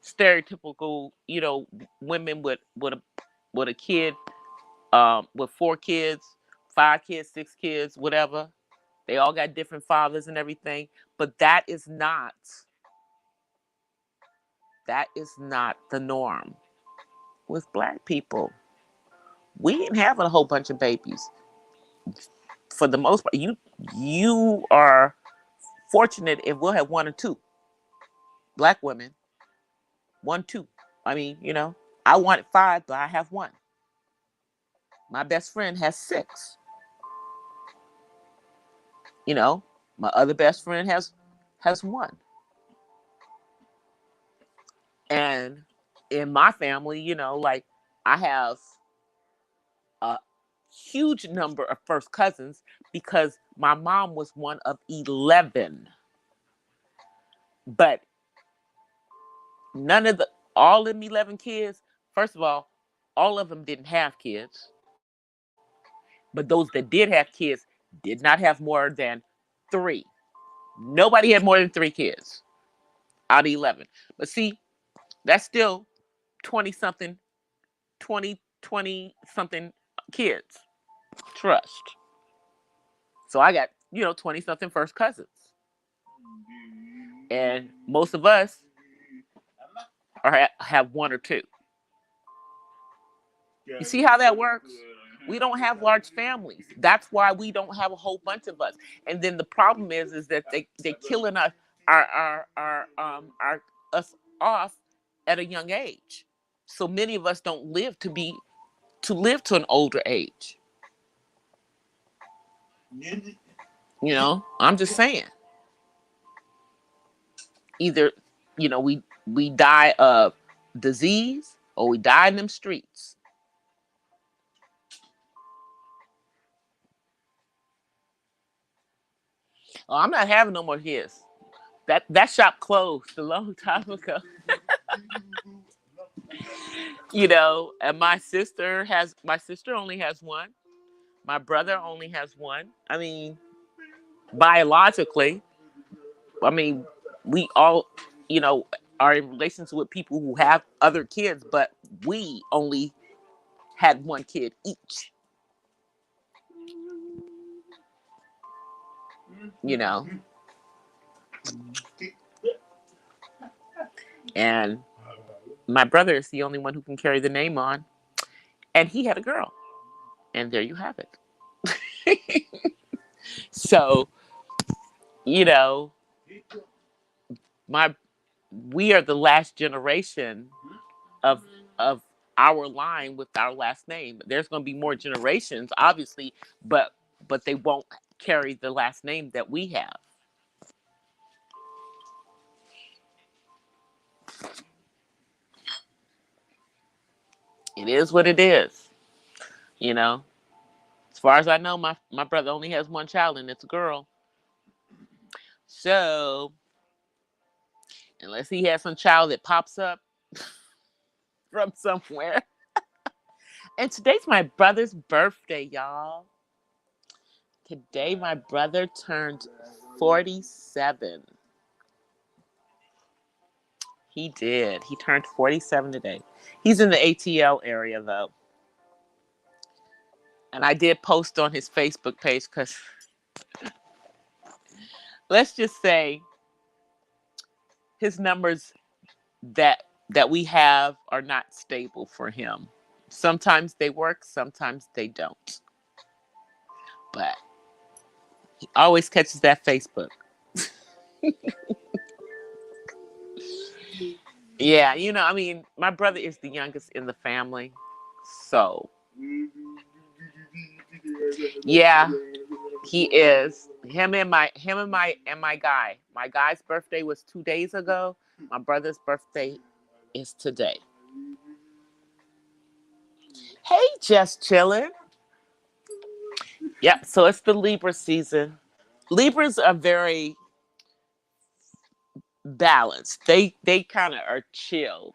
stereotypical, you know, women with a kid, with 4 kids, 5 kids, 6 kids, whatever. They all got different fathers and everything, but that is not the norm with Black people. We ain't having a whole bunch of babies. For the most part, you are fortunate if we'll have 1 or 2 Black women. 1, 2. I mean, you know, I wanted 5, but I have 1. My best friend has 6. You know, my other best friend has 1. And in my family, you know, like, I have a huge number of first cousins because my mom was one of 11. But none of the all them 11 kids, first of all, all of them didn't have kids. But those that did have kids did not have more than 3. Nobody had more than 3 kids out of 11. But see, that's still 20 something, 20 something kids. Trust. So I got, 20 something first cousins. And most of us have 1 or 2. You see how that works? We don't have large families. That's why we don't have a whole bunch of us. And then the problem is that they killing us our us off at a young age. So many of us don't live to live to an older age. I'm just saying. Either, we die of disease or we die in them streets. Oh, I'm not having no more kids. That shop closed a long time ago. And my sister only has 1. My brother only has 1. I mean, biologically, we all, are in relations with people who have other kids, but we only had 1 kid each. And my brother is the only one who can carry the name on. And he had a girl. And there you have it. So, we are the last generation of our line with our last name. There's going to be more generations, obviously, but they won't carry the last name that we have. It is what it is. As far as I know, my brother only has 1 child, and it's a girl. So, unless he has some child that pops up from somewhere. And today's my brother's birthday, y'all. Today, my brother turned 47. He did. He turned 47 today. He's in the ATL area, though. And I did post on his Facebook page because let's just say his numbers that we have are not stable for him. Sometimes they work, sometimes they don't. But he always catches that Facebook. Yeah, my brother is the youngest in the family. So, yeah, he is. Him and my guy. My guy's birthday was 2 days ago. My brother's birthday is today. Hey, just chilling. Yep, so it's the Libra season. Libras are very balanced. They kind of are chill.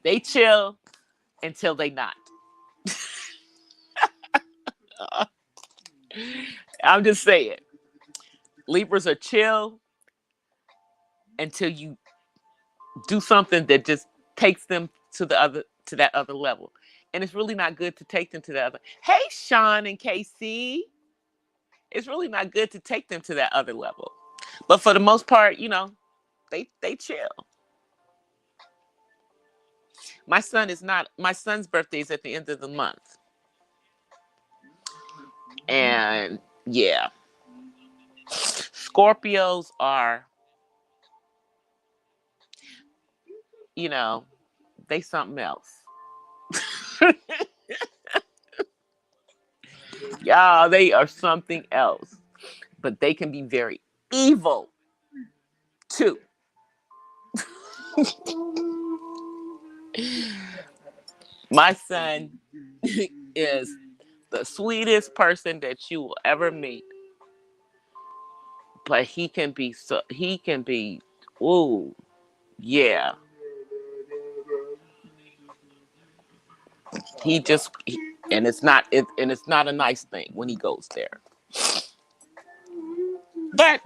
They chill until they not. I'm just saying. Libras are chill until you do something that just takes them to that other level. And it's really not good to take them to that other. Hey, Sean and Casey. It's really not good to take them to that other level. But for the most part, they chill. My son's birthday is at the end of the month. And yeah. Scorpios are, they something else. Yeah, they are something else. But they can be very evil too. My son is the sweetest person that you will ever meet. But he can be, ooh, yeah. and it's not a nice thing when he goes there. But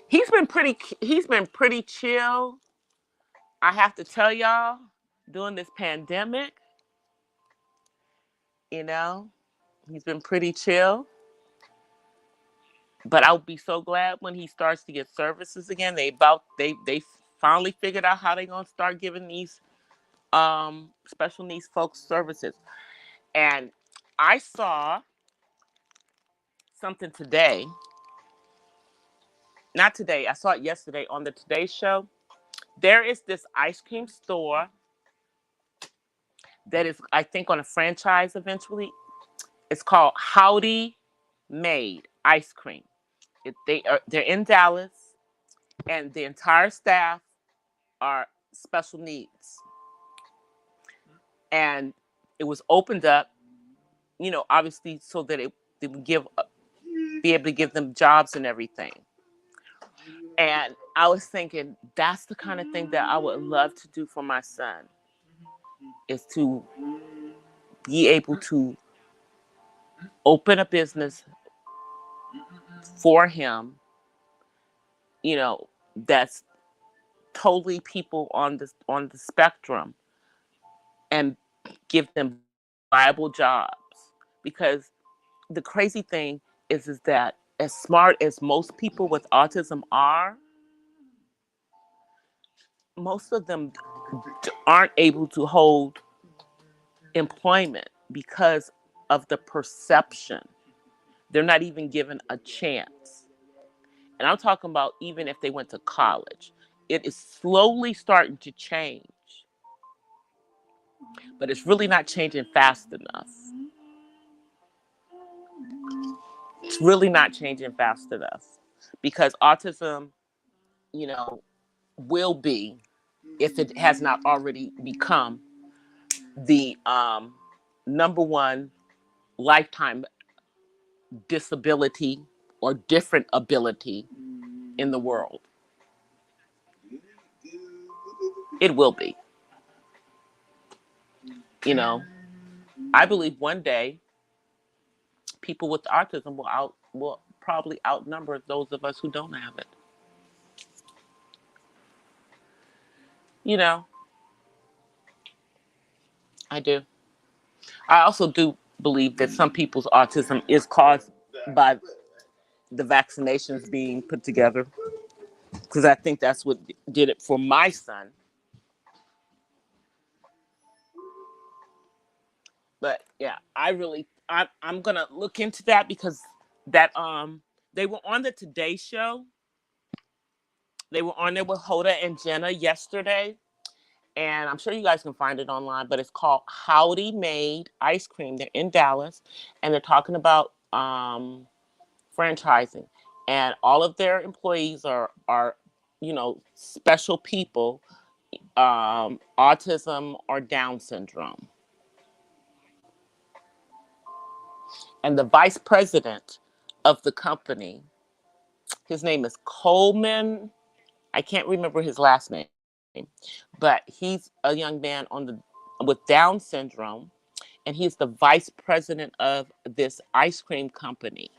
he's been pretty chill. I have to tell y'all, during this pandemic, he's been pretty chill. But I'll be so glad when he starts to get services again. They finally figured out how they're gonna start giving these special needs folks services. And I saw something today. Not today. I saw it yesterday on the Today Show. There is this ice cream store that is, I think, on a franchise eventually. It's called Howdy Made Ice Cream. They're in Dallas, and the entire staff are special needs. And it was opened up, obviously so that it would be able to give them jobs and everything. And I was thinking, that's the kind of thing that I would love to do for my son, is to be able to open a business for him, that's totally people on the spectrum, and give them viable jobs. Because the crazy thing is that as smart as most people with autism are, most of them aren't able to hold employment because of the perception. They're not even given a chance. And I'm talking about even if they went to college. It is slowly starting to change. But it's really not changing fast enough. It's really not changing fast enough. Because autism, will be, if it has not already become, the number one lifetime disability or different ability in the world. It will be. I believe one day people with autism will probably outnumber those of us who don't have it. I do. I also do believe that some people's autism is caused by the vaccinations being put together, because I think that's what did it for my son. But yeah, I'm gonna look into that, because that they were on the Today Show. They were on there with Hoda and Jenna yesterday, and I'm sure you guys can find it online. But it's called Howdy Made Ice Cream. They're in Dallas, and they're talking about franchising, and all of their employees are special people, autism or Down syndrome. And the vice president of the company, his name is Coleman. I can't remember his last name, but he's a young man with Down syndrome, and he's the vice president of this ice cream company.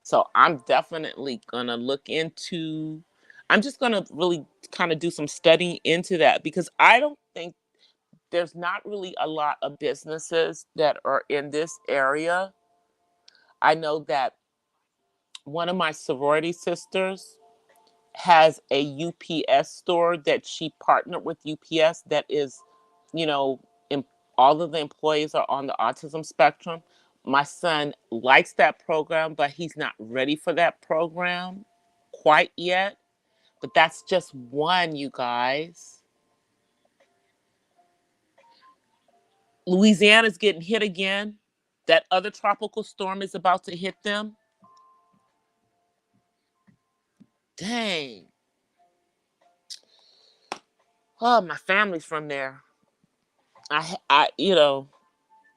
So I'm definitely gonna look into. I'm just gonna really kind of do some studying into that, because I don't think there's not really a lot of businesses that are in this area. I know that one of my sorority sisters has a UPS store that she partnered with UPS that is, all of the employees are on the autism spectrum. My son likes that program, but he's not ready for that program quite yet. But that's just one, you guys. Louisiana's getting hit again. That other tropical storm is about to hit them. Dang. Oh, my family's from there.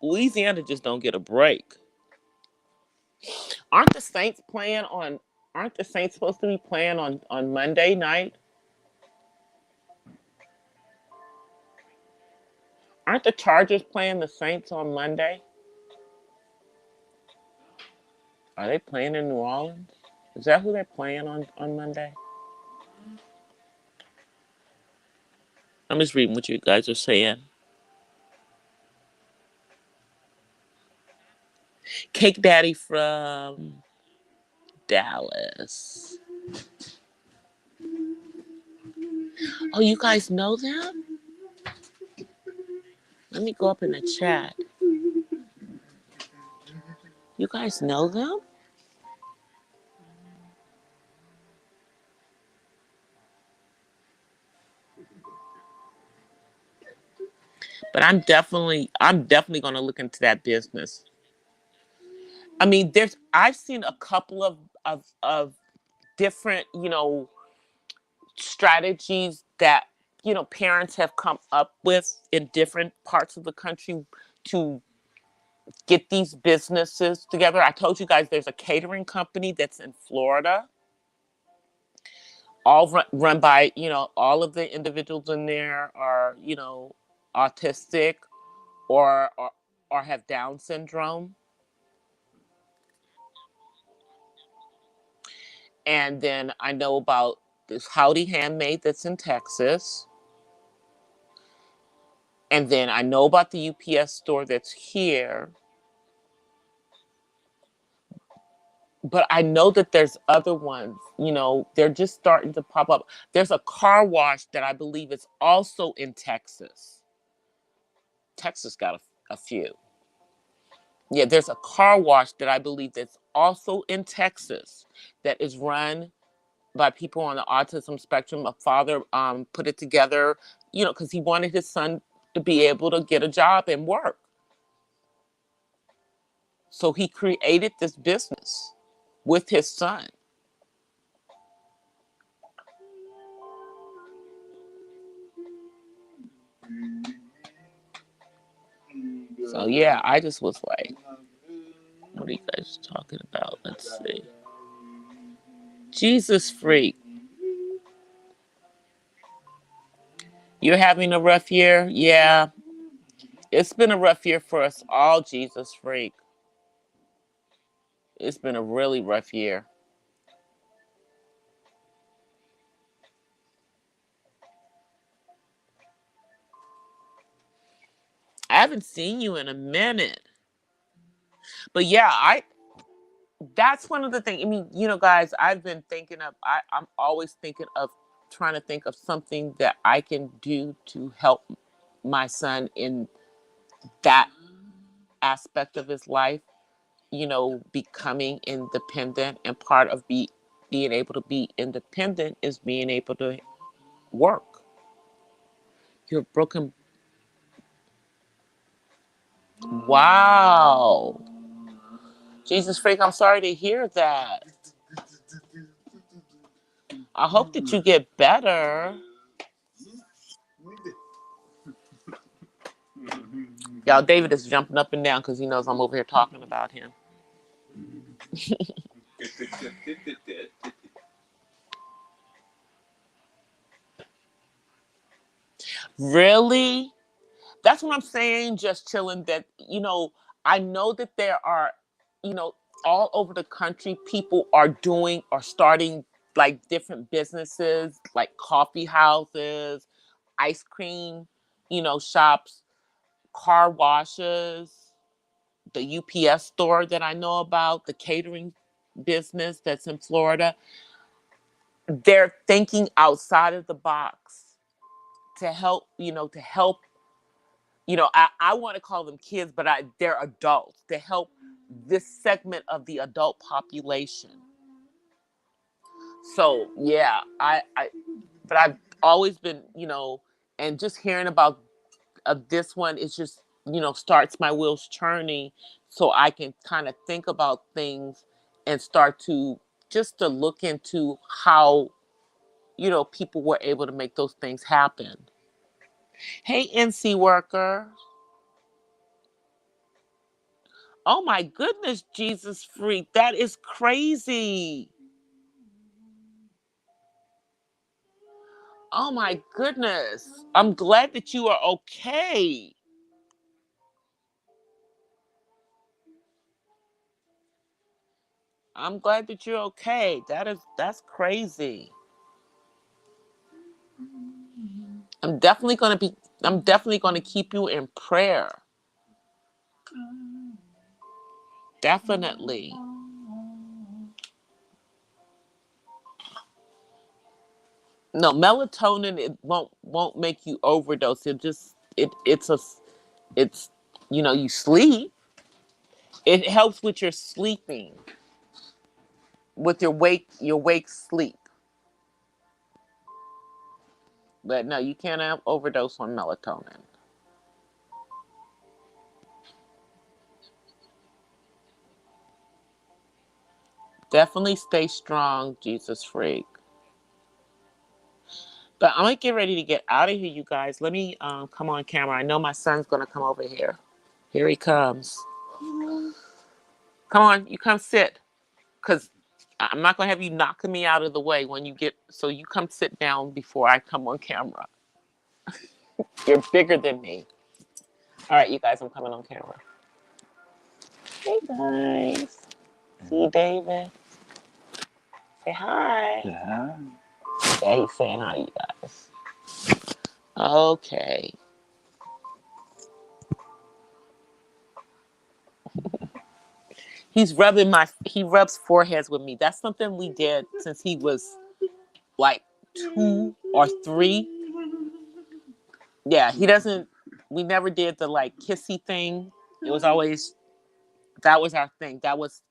Louisiana just don't get a break. Aren't the Saints playing on? Aren't the Saints supposed to be playing on Monday night? Aren't the Chargers playing the Saints on Monday? Are they playing in New Orleans? Is that who they're playing on Monday? I'm just reading what you guys are saying. Cake Daddy from Dallas. Oh, you guys know them? Let me go up in the chat. You guys know them? But I'm definitely gonna look into that business. I mean, I've seen a couple of different, strategies that, parents have come up with in different parts of the country to get these businesses together. I told you guys there's a catering company that's in Florida, all run by, all of the individuals in there are, autistic or or have Down syndrome. And then I know about this Howdy Handmade that's in Texas. And then I know about the UPS store that's here. But I know that there's other ones, they're just starting to pop up. There's a car wash that I believe is also in Texas. Texas got a few. Yeah, there's a car wash that I believe that's also in Texas that is run by people on the autism spectrum. A father put it together, because he wanted his son to be able to get a job and work. So he created this business with his son. So yeah, I just was like, what are you guys talking about? Let's see. Jesus Freak. You're having a rough year? Yeah. It's been a rough year for us all, Jesus Freak. It's been a really rough year. I haven't seen you in a minute. But yeah, that's one of the things. I mean, guys, I've been thinking of, I'm always thinking of trying to think of something that I can do to help my son in that aspect of his life, becoming independent. And part of being able to be independent is being able to work. You're broken. Wow. Jesus Freak, I'm sorry to hear that. I hope that you get better. Y'all, David is jumping up and down because he knows I'm over here talking about him. Really? That's what I'm saying, just chilling. That, I know that there are, all over the country, people are doing or starting like different businesses, like coffee houses, ice cream, shops, car washes, the UPS store that I know about, the catering business that's in Florida. They're thinking outside of the box to help, I want to call them kids, but they're adults, to help this segment of the adult population. So yeah, but I've always been, and just hearing about this one, is just, starts my wheels churning, so I can kind of think about things and start to just to look into how, people were able to make those things happen. Hey, NC worker. Oh my goodness, Jesus Freak. That is crazy. Oh my goodness. I'm glad that you are okay. I'm glad that you're okay. That's crazy. I'm definitely gonna keep you in prayer. Definitely. No, melatonin, it won't make you overdose. It's you sleep. It helps with your sleeping, with your wake sleep. But no, you can't have overdose on melatonin. Definitely stay strong, Jesus freak. But I'm gonna get ready to get out of here, you guys. Let me come on camera. I know my son's gonna come over here. Here he comes. Come on, you come sit. Cause I'm not gonna have you knocking me out of the way when you get. So you come sit down before I come on camera. You're bigger than me. All right, you guys, I'm coming on camera. Hey guys. See David. Say hi. Yeah. Yeah, he's saying hi, you guys. Okay. He rubs foreheads with me. That's something we did since he was like 2 or 3. Yeah, he doesn't. We never did the like kissy thing. It was always that was our thing. That was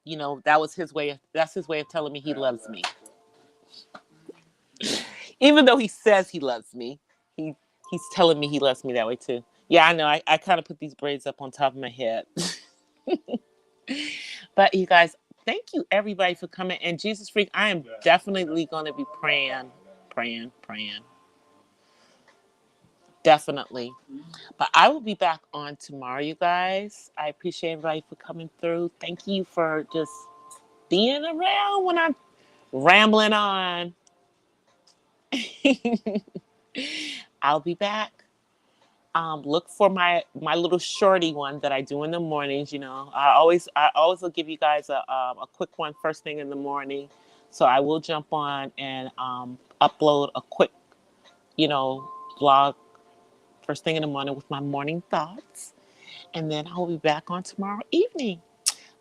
his way. That's his way of telling me he loves me. Even though he says he loves me, he he's telling me he loves me that way too. Yeah, I know. I kind of put these braids up on top of my head. But you guys, thank you everybody for coming. And Jesus freak, I am definitely going to be praying. Definitely. But I will be back on tomorrow, you guys. I appreciate everybody for coming through. Thank you for just being around when I'm rambling on. I'll be back. Look for my little shorty one that I do in the mornings. I always will give you guys a quick one first thing in the morning. So I will jump on and upload a quick vlog first thing in the morning with my morning thoughts, and then I'll be back on tomorrow evening.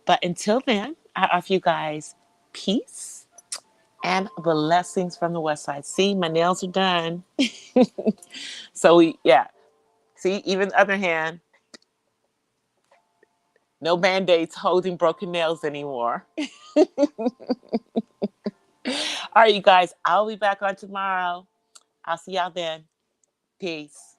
But until then, I offer you guys peace and blessings from the West Side. See, my nails are done. So yeah. See, even the other hand, no band-aids holding broken nails anymore. All right, you guys, I'll be back on tomorrow. I'll see y'all then. Peace.